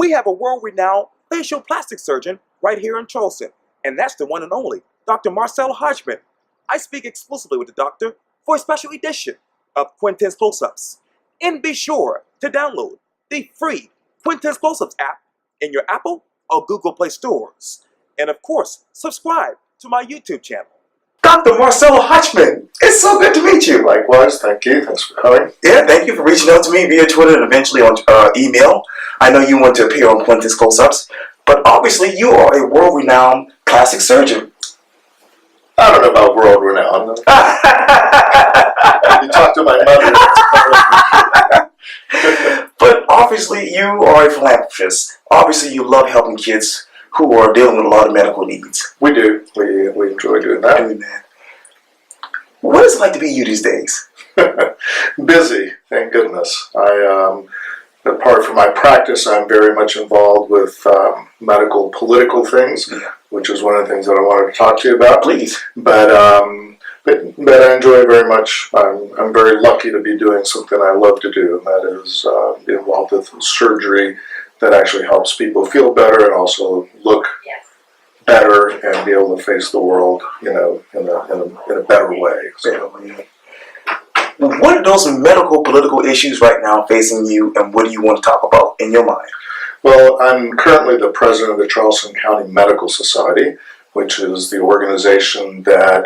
We have a world-renowned facial plastic surgeon right here in Charleston, and that's the one and only Dr. Marcelo Hochman. I speak exclusively with the doctor for a special edition of Quintin's Close-Ups. And be sure to download the free Quintin's Close-Ups app in your Apple or Google Play stores. And of course, subscribe to my YouTube channel. Dr. Marcelo Hochman, it's so good to meet you. Likewise, thank you. Thanks for coming. Yeah, thank you for reaching out to me via Twitter and eventually on email. I know you want to appear on Quintin's Close-Ups, but obviously you are a world-renowned plastic surgeon. I don't know about world-renowned. You talk to my mother. But obviously you are a philanthropist. Obviously you love helping kids who are dealing with a lot of medical needs. We do. We enjoy doing that. What is it like to be you these days? Busy, thank goodness. Apart from my practice, I'm very much involved with medical, political things, which is one of the things that I wanted to talk to you about. Please. But I enjoy very much. I'm very lucky to be doing something I love to do, and that is be involved with surgery that actually helps people feel better and also look better and be able to face the world, in a better way. So, what are those medical, political issues right now facing you, and what do you want to talk about in your mind? Well, I'm currently the president of the Charleston County Medical Society, which is the organization that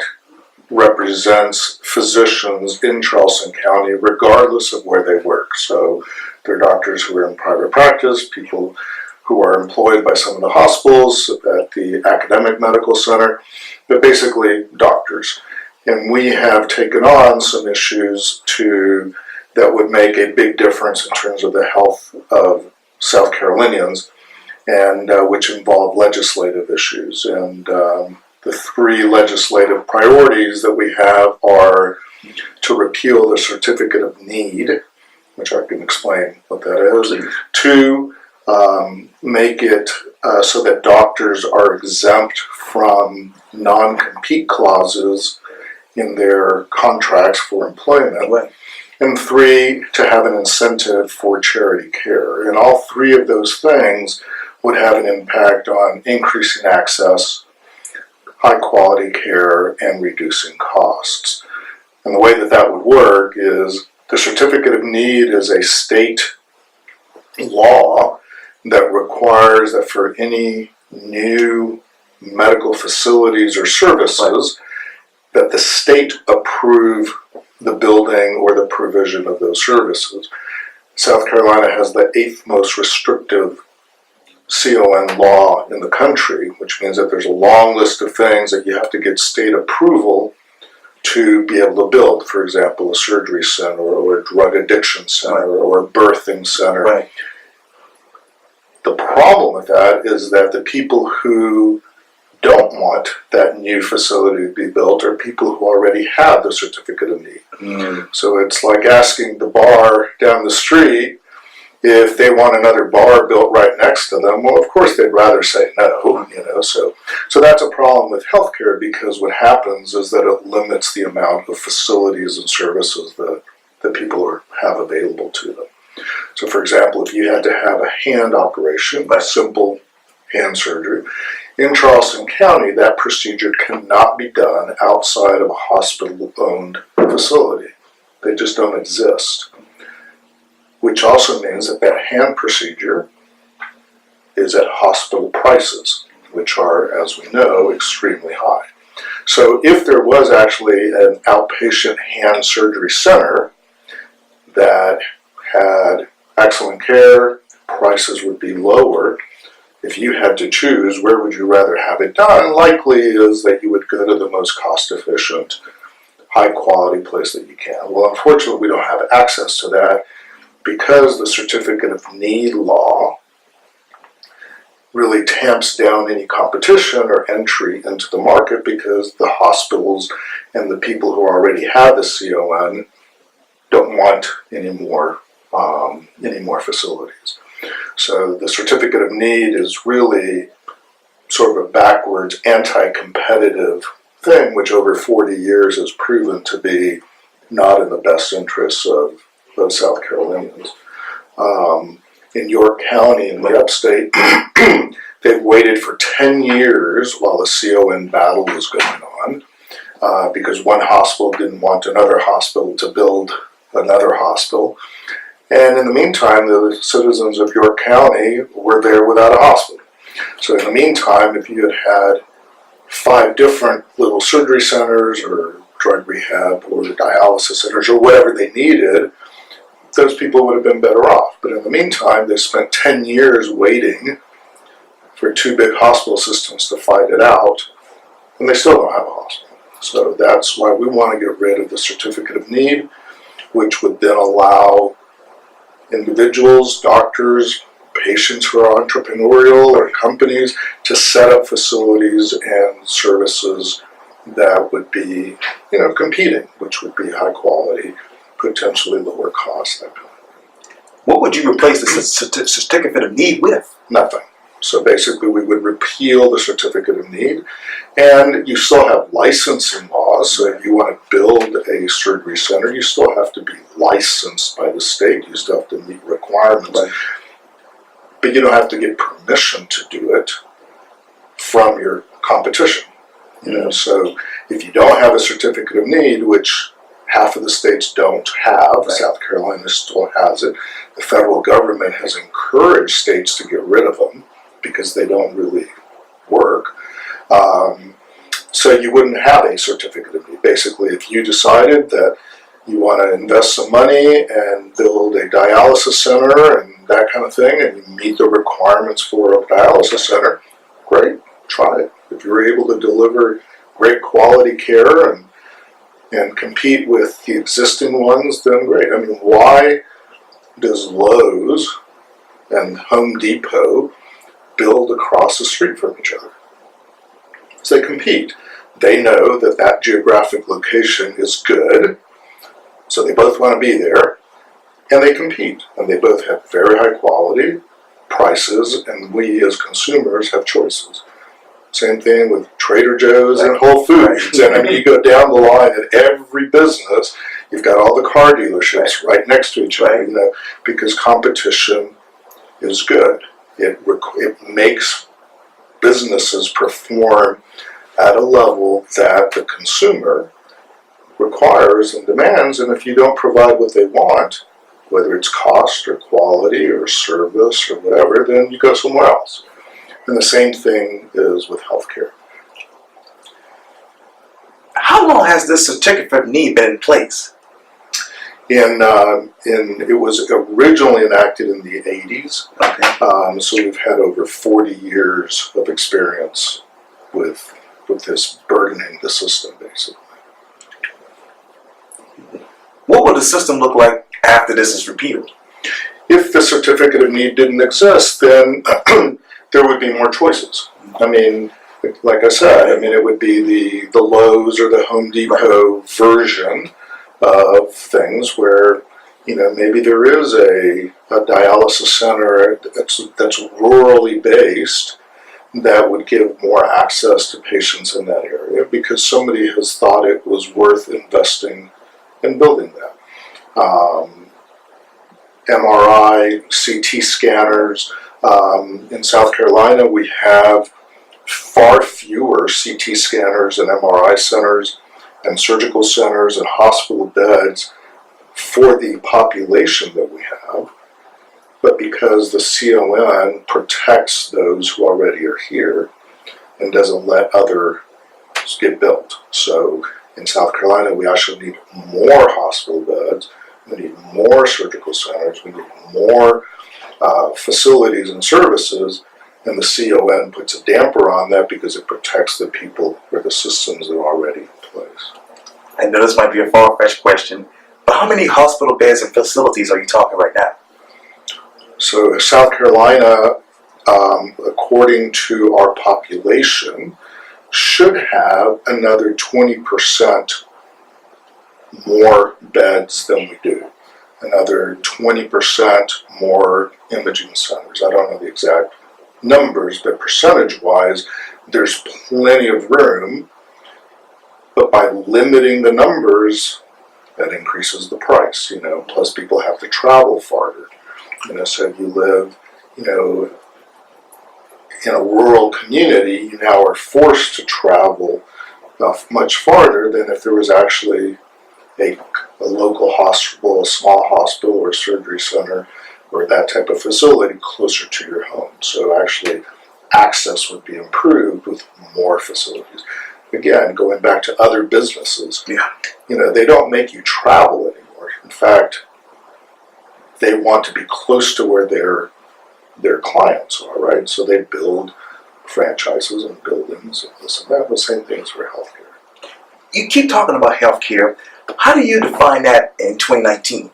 represents physicians in Charleston County regardless of where they work. So they're doctors who are in private practice, people who are employed by some of the hospitals at the academic medical center, but basically doctors. And we have taken on some issues that would make a big difference in terms of the health of South Carolinians, and which involve legislative issues. And the three legislative priorities that we have are to repeal the Certificate of Need, which I can explain what that is. To make it so that doctors are exempt from non-compete clauses in their contracts for employment. Right. And 3, to have an incentive for charity care. And all 3 of those things would have an impact on increasing access, high quality care, and reducing costs. And the way that would work is the Certificate of Need is a state law that requires that for any new medical facilities or services, that the state approve the building or the provision of those services. South Carolina has the 8th most restrictive CON law in the country, which means that there's a long list of things that you have to get state approval to be able to build. For example, a surgery center or a drug addiction center or a birthing center. Right. The problem with that is that the people who don't want that new facility to be built are people who already have the Certificate of Need. So it's like asking the bar down the street if they want another bar built right next to them. Well, of course they'd rather say no, So that's a problem with healthcare, because what happens is that it limits the amount of facilities and services that people have available to them. So for example, if you had to have a hand operation, a simple hand surgery, in Charleston County, that procedure cannot be done outside of a hospital-owned facility. They just don't exist. Which also means that hand procedure is at hospital prices, which are, as we know, extremely high. So if there was actually an outpatient hand surgery center that had excellent care, prices would be lower. If you had to choose, where would you rather have it done? Likely is that you would go to the most cost-efficient, high-quality place that you can. Well, unfortunately, we don't have access to that because the Certificate of Need law really tamps down any competition or entry into the market, because the hospitals and the people who already have the CON don't want any more facilities. So the Certificate of Need is really sort of a backwards, anti-competitive thing, which over 40 years has proven to be not in the best interests of South Carolinians. in York County in the upstate, they've waited for 10 years while the CON battle was going on because one hospital didn't want another hospital to build another hospital. And in the meantime, the citizens of York County were there without a hospital. So in the meantime, if you had 5 different little surgery centers or drug rehab or dialysis centers or whatever they needed, those people would have been better off. But in the meantime, they spent 10 years waiting for 2 big hospital systems to fight it out, and they still don't have a hospital. So that's why we want to get rid of the certificate of need, which would then allow individuals, doctors, patients who are entrepreneurial or companies to set up facilities and services that would be, competing, which would be high quality, potentially lower cost. What would you replace the certificate of need with? Nothing. So basically we would repeal the certificate of need, and you still have licensing laws. So if you want to build a surgery center, you still have to be licensed by the state. You still have to meet requirements. Right. But you don't have to get permission to do it from your competition. So if you don't have a certificate of need, which half of the states don't have, right. South Carolina still has it. The federal government has encouraged states to get rid of them because they don't really work. So you wouldn't have a certificate of need. Basically, if you decided that you want to invest some money and build a dialysis center and that kind of thing, and you meet the requirements for a dialysis center, great, try it. If you're able to deliver great quality care and compete with the existing ones, then great. I mean, why does Lowe's and Home Depot build across the street from each other? So they compete. They know that that geographic location is good, so they both want to be there, and they compete. And they both have very high quality prices, and we as consumers have choices. Same thing with Trader Joe's and Whole Foods. And I mean, you go down the line in every business, you've got all the car dealerships right next to each other, because competition is good. It makes businesses perform at a level that the consumer requires and demands, and if you don't provide what they want, whether it's cost or quality or service or whatever, then you go somewhere else. And the same thing is with healthcare. How long has this certificate of need been in place? It was originally enacted in the 80s. Okay. So we've had over 40 years of experience with this burdening the system, basically. What will the system look like after this is repealed? If the certificate of need didn't exist, then there would be more choices. I mean, like I said, it would be the Lowe's or the Home Depot version of things where, maybe there is a dialysis center that's rurally based that would give more access to patients in that area because somebody has thought it was worth investing in building that. MRI, CT scanners. In South Carolina, we have far fewer CT scanners and MRI centers and surgical centers and hospital beds for the population that we have, but because the CON protects those who already are here and doesn't let others get built. So in South Carolina, we actually need more hospital beds, we need more surgical centers, we need more facilities and services, and the CON puts a damper on that because it protects the people or the systems that are already in place. I know this might be a far-fetched question, but how many hospital beds and facilities are you talking right now? So South Carolina, according to our population, should have another 20% more beds than we do. Another 20% more imaging centers. I don't know the exact numbers, but percentage-wise, there's plenty of room. But by limiting the numbers, that increases the price, plus people have to travel farther. So if you live, in a rural community, you now are forced to travel much farther than if there was actually a local hospital, a small hospital or surgery center or that type of facility closer to your home. So actually access would be improved with more facilities. Again, going back to other businesses, they don't make you travel anymore. In fact, they want to be close to where their clients are, right? So they build franchises and buildings and this and that. The same things for healthcare. You keep talking about healthcare. How do you define that in 2019?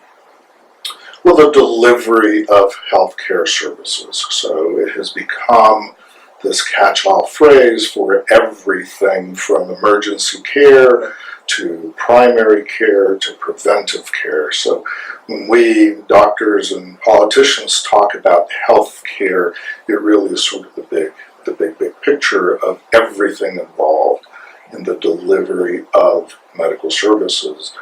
Well, the delivery of healthcare services. So it has become this catch-all phrase for everything from emergency care to primary care to preventive care. So when we, doctors and politicians, talk about health care, it really is sort of the big picture of everything involved in the delivery of medical services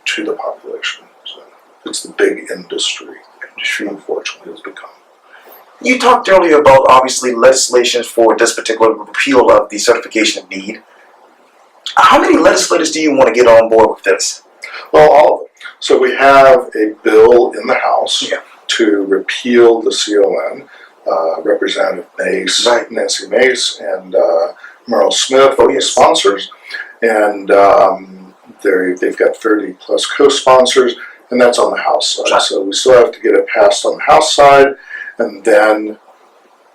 to the population. So it's the big industry, unfortunately, has become. You talked earlier about, obviously, legislation for this particular repeal of the certification of need. How many legislators do you want to get on board with this? Well, all of them. So we have a bill in the House to repeal the CON. Representative Mace, Nancy Mace, and Merle Smith are the sponsors. And they've got 30 plus co-sponsors, and that's on the House side. So we still have to get it passed on the House side, and then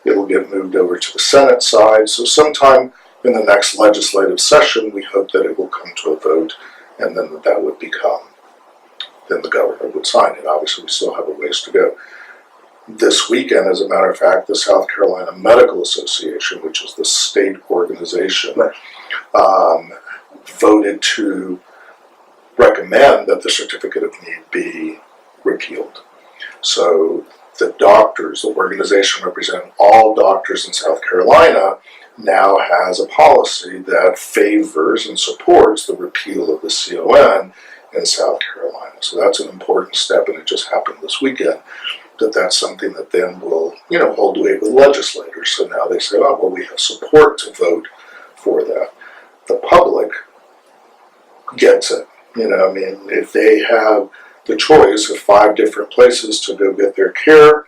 it'll get moved over to the Senate side. So sometime in the next legislative session, we hope that it will come to a vote, and then that would become, then the governor would sign it. Obviously, we still have a ways to go. This weekend, as a matter of fact, the South Carolina Medical Association, which is the state organization, voted to recommend that the Certificate of Need be repealed. So the doctors, the organization representing all doctors in South Carolina, now has a policy that favors and supports the repeal of the CON in South Carolina. So that's an important step, and it just happened this weekend. That's something that then will, hold weight with legislators. So now they say, oh, well, we have support to vote for that. The public gets it. If they have the choice of 5 different places to go get their care,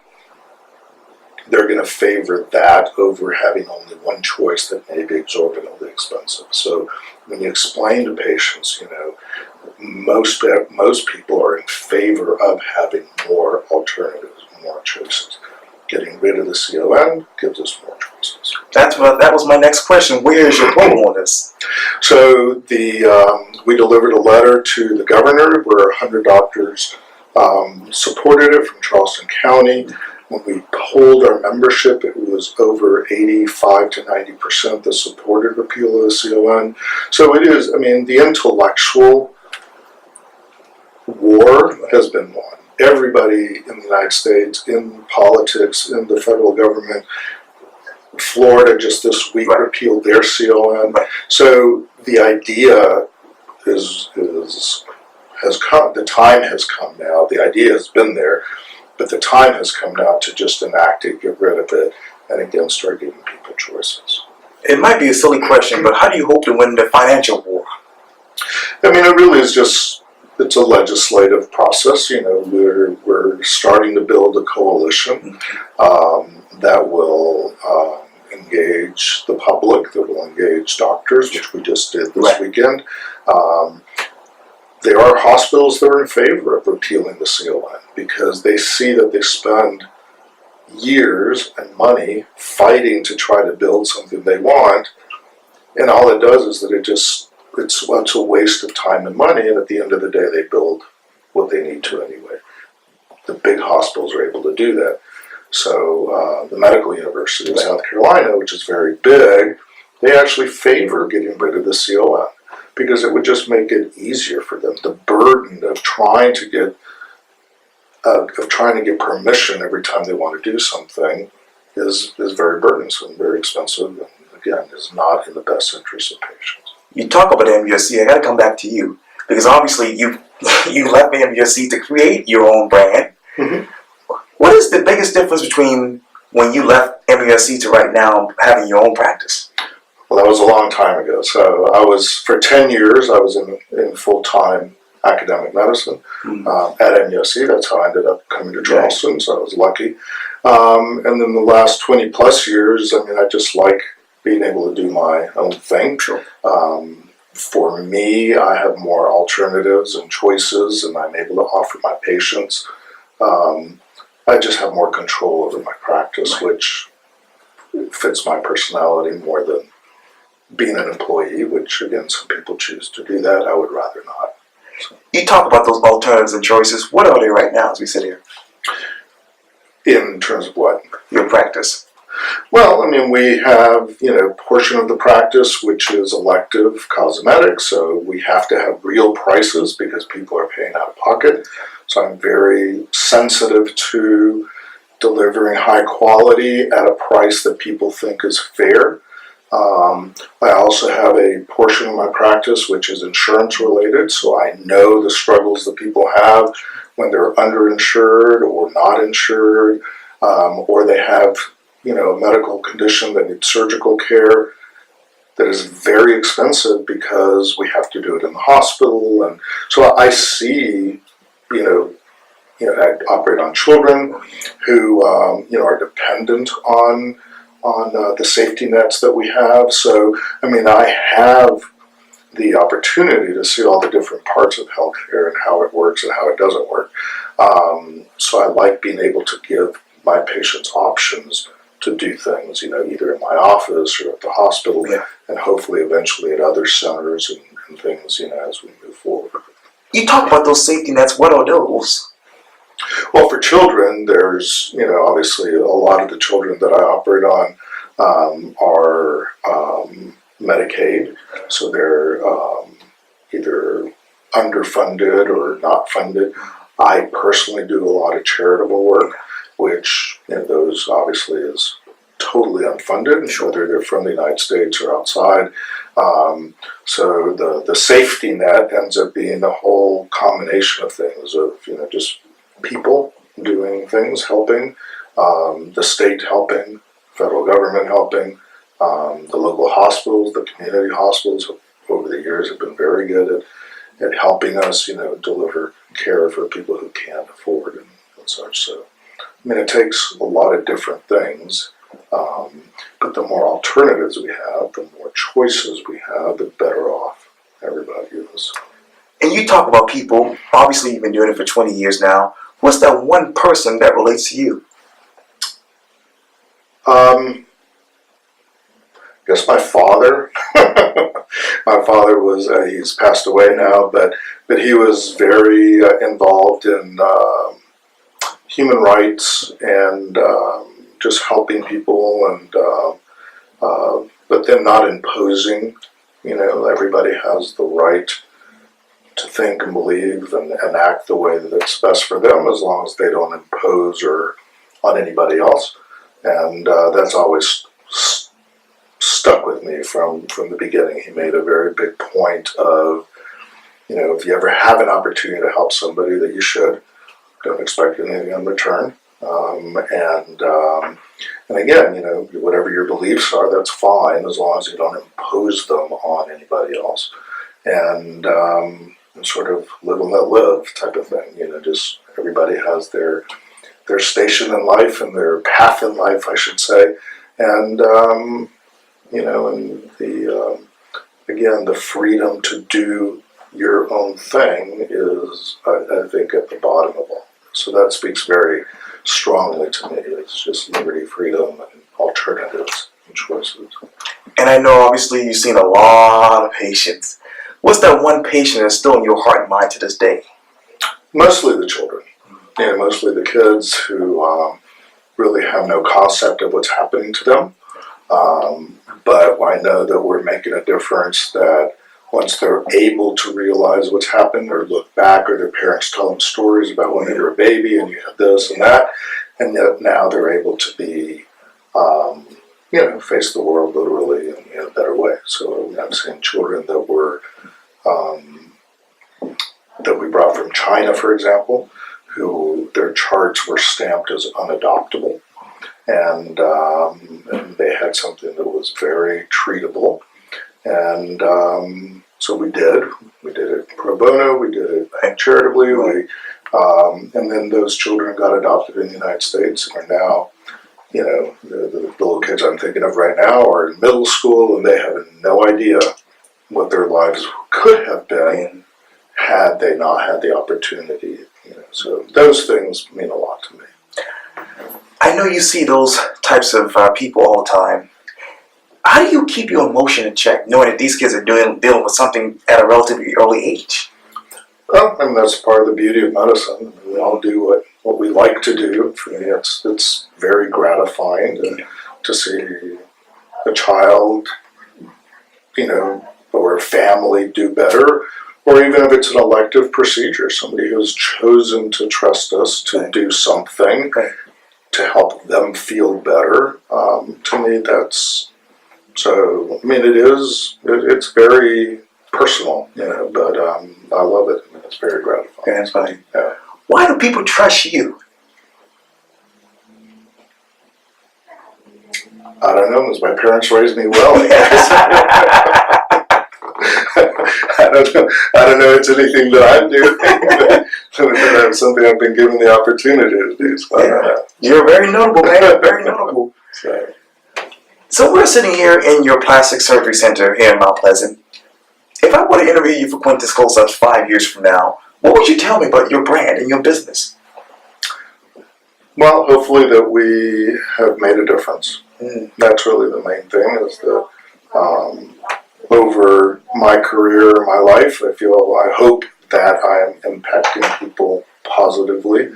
they're going to favor that over having only one choice that may be exorbitantly expensive. So when you explain to patients, most people are in favor of having more alternatives, more choices. Getting rid of the CON gives us more choices. That was my next question. Where is your program on this? So we delivered a letter to the governor where 100 doctors supported it from Charleston County. When we polled our membership, it was over 85 to 90% that supported repeal of the CON. So it is, the intellectual war has been won. Everybody in the United States, in politics, in the federal government, Florida just this week repealed their CON. So the idea has come, the time has come now. The idea has been there, but the time has come now to just enact it, get rid of it, and again start giving people choices. It might be a silly question, but how do you hope to win the financial war? It really is just, it's a legislative process. We're starting to build a coalition that will engage the public, that will engage doctors, which we just did this weekend. There are hospitals that are in favor of repealing the CON because they see that they spend years and money fighting to try to build something they want, and all it does is that it's a waste of time and money, and at the end of the day they build what they need to anyway. The big hospitals are able to do that. So the Medical University of South Carolina, which is very big, they actually favor getting rid of the CON because it would just make it easier for them. The burden of trying to get permission every time they want to do something is very burdensome, very expensive, and again, is not in the best interest of patients. You talk about MUSC, I got to come back to you because obviously you left MUSC to create your own brand. What is the biggest difference between when you left MUSC to right now having your own practice? Well, that was a long time ago. So for 10 years, I was in full-time academic medicine at MUSC. That's how I ended up coming to Charleston, so I was lucky. And then the last 20 plus years, I mean, I just like being able to do my own thing. Sure. For me, I have more alternatives and choices, and I'm able to offer my patients. I just have more control over my practice, which fits my personality more than being an employee, which, again, some people choose to do that. I would rather not. So. You talk about those alternatives and choices. What are they right now as we sit here? In terms of what? Your practice. Well, I mean, we have, a portion of the practice which is elective cosmetics, so we have to have real prices because people are paying out of pocket. So I'm very sensitive to delivering high quality at a price that people think is fair. I also have a portion of my practice which is insurance related, so I know the struggles that people have when they're underinsured or not insured, or they have a medical condition that needs surgical care that is very expensive because we have to do it in the hospital. And so I see, I operate on children who, are dependent on the safety nets that we have. So, I mean, I have the opportunity to see all the different parts of healthcare and how it works and how it doesn't work. So I like being able to give my patients options to do things, either in my office or at the hospital, and hopefully eventually at other centers and things, as we move forward. You talk about those safety nets. What are those? Well, for children, there's, obviously a lot of the children that I operate on are Medicaid, so they're either underfunded or not funded. I personally do a lot of charitable work, which those obviously is totally unfunded, whether they're from the United States or outside. So the safety net ends up being a whole combination of things of just people doing things, helping, the state helping, federal government helping, the local hospitals, the community hospitals over the years have been very good at helping us, deliver care for people who can't afford and such. So, I mean, it takes a lot of different things, but the more alternatives we have, the more choices we have, the better off everybody is. And you talk about people, obviously you've been doing it for 20 years now. What's that one person that relates to you? I guess my father. My father was, he's passed away now, but he was very involved in human rights and just helping people, and but then not imposing. Everybody has the right to think and believe and act the way that it's best for them, as long as they don't impose or on anybody else. And that's always stuck with me from the beginning. He made a very big point of, if you ever have an opportunity to help somebody, that you should. Don't expect anything in return. And again, whatever your beliefs are, that's fine, as long as you don't impose them on anybody else. And sort of live and let live type of thing. Just everybody has their station in life and their path in life, I should say. And and the freedom to do your own thing is, I think, at the bottom of all. So that speaks very strongly to me. It's just liberty, freedom, and alternatives and choices. And I know, obviously, you've seen a lot of patients. What's that one patient that's still in your heart and mind to this day? Mostly the children. Mostly the kids who really have no concept of what's happening to them. But I know that we're making a difference, that once they're able to realize what's happened or look back, or their parents tell them stories about when you were a baby and you had this and that, and yet now they're able to be, face the world literally in a better way. So I'm seeing children that were, that we brought from China, for example, who their charts were stamped as unadoptable, and they had something that was very treatable, and so we did it pro bono, we did it charitably, and then those children got adopted in the United States and are now, the little kids I'm thinking of right now are in middle school, and they have no idea what their lives could have been had they not had the opportunity. So those things mean a lot to me. I know you see those types of people all the time. How do you keep your emotion in check, knowing that these kids are dealing with something at a relatively early age? Well, that's part of the beauty of medicine. We all do what we like to do. For me, it's very gratifying to see a child, or a family do better, or even if it's an elective procedure, somebody who's chosen to trust us to do something to help them feel better. To me, that's so. I mean, it's very personal, but I love it. It's very gratifying. That's funny. Yeah. Why do people trust you? I don't know, because my parents raised me well, I guess. I don't know it's anything that I'm doing, but it's something I've been given the opportunity to do. So You're very notable, man. Very notable. So we're sitting here in your plastic surgery center here in Mount Pleasant. If I were to interview you for Quintin's Close-Ups 5 years from now, what would you tell me about your brand and your business? Well, hopefully that we have made a difference. That's really the main thing, is that over my career, my life, I hope that I am impacting people positively,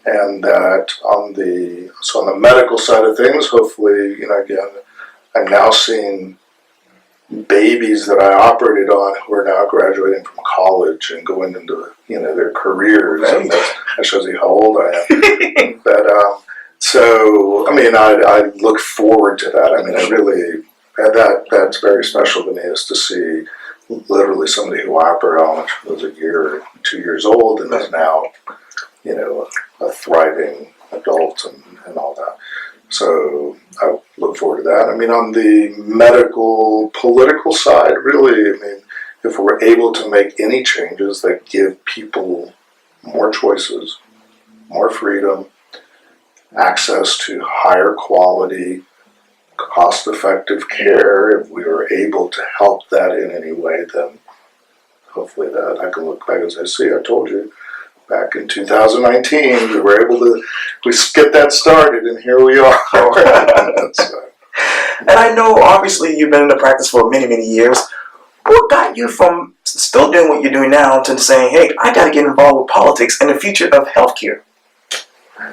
and that on the medical side of things, hopefully, again, I'm now seeing babies that I operated on who are now graduating from college and going into their careers. Right. And that shows you how old I am. But so I mean, I look forward to that. I mean, I really. And that's very special to me, is to see literally somebody who I operated on, which was a year, 2 years old, and is now, a thriving adult and all that. So I look forward to that. I mean, on the medical, political side, really, I mean, if we're able to make any changes that give people more choices, more freedom, access to higher quality, cost-effective care, if we were able to help that in any way, then hopefully that I can look back and say, see, I told you, back in 2019, we were able to, we get that started, and here we are. And I know, obviously, you've been in the practice for many, many years. What got you from still doing what you're doing now to saying, hey, I got to get involved with politics and the future of healthcare?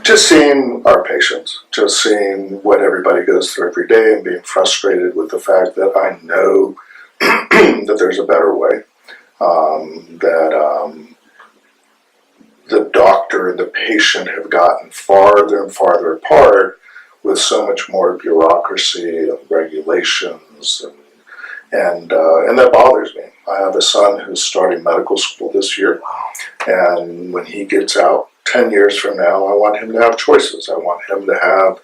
Just seeing our patients, just seeing what everybody goes through every day, and being frustrated with the fact that I know that there's a better way, that the doctor and the patient have gotten farther and farther apart with so much more bureaucracy and regulations, and that bothers me. I have a son who's starting medical school this year, and when he gets out 10 years from now, I want him to have choices. I want him to have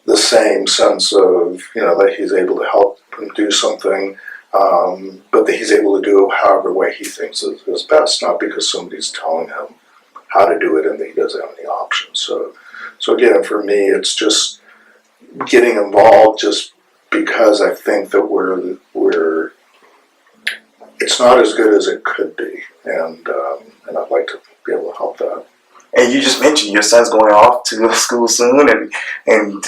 the same sense of, that he's able to help him do something, but that he's able to do it however way he thinks is best, not because somebody's telling him how to do it and that he doesn't have any options. So again, for me, it's just getting involved just because I think that we're it's not as good as it could be, and I'd like to be able to help that. And you just mentioned your son's going off to school soon and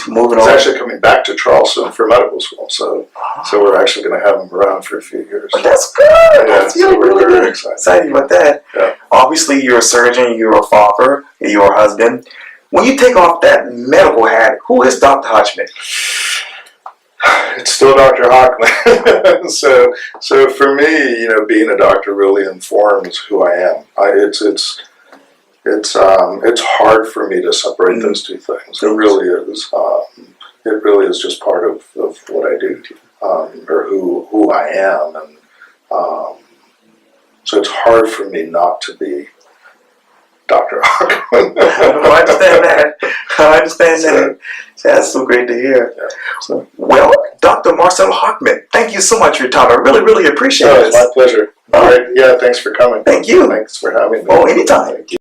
moving on. He's actually coming back to Charleston for medical school, so we're actually going to have him around for a few years. But that's good. Yeah, That's so we're really very good. excited. Excited about that. Yeah. Obviously, you're a surgeon, you're a father, you're a husband. When you take off that medical hat, who is Dr. Hochman? It's still Dr. Hochman. so for me, being a doctor really informs who I am. It's hard for me to separate those two things. It really is. It really is just part of what I do, or who I am, and so it's hard for me not to be Dr. Hochman. I understand that. I understand that. That's so great to hear. Yeah. So, well, Dr. Marcelo Hochman, thank you so much for your time. I really, really appreciate No, it. it's my pleasure. All right. Yeah, thanks for coming. Thank you. Thanks for having me. Oh, anytime. Thank you.